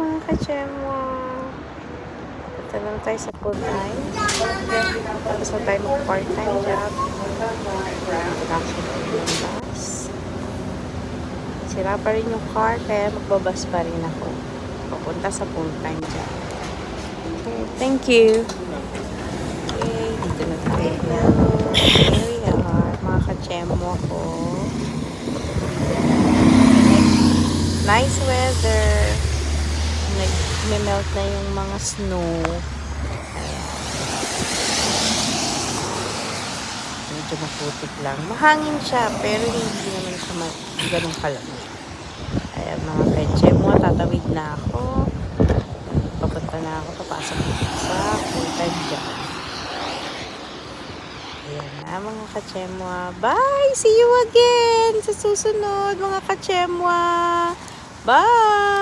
mga kachemwa. Punta lang tayo sa full time. Tapos na tayo mag-part-time job. Introduction ng bus. Sira pa rin yung car, kaya magbabas pa rin ako. Papunta sa full-time job. Okay, thank you. Okay, dito na tayo. Here we are, mga kachemwa ko. Nice weather. Nag-melt na yung mga snow. Ayan. Medyo maputik lang. Mahangin siya, pero hindi naman siya ganun kalamig. Ayan mga kachemwa, tatawid na ako. Papunta na ako, papasok sa full-time job. Ayan na mga kachemwa. Bye! See you again sa susunod mga kachemwa. Bye!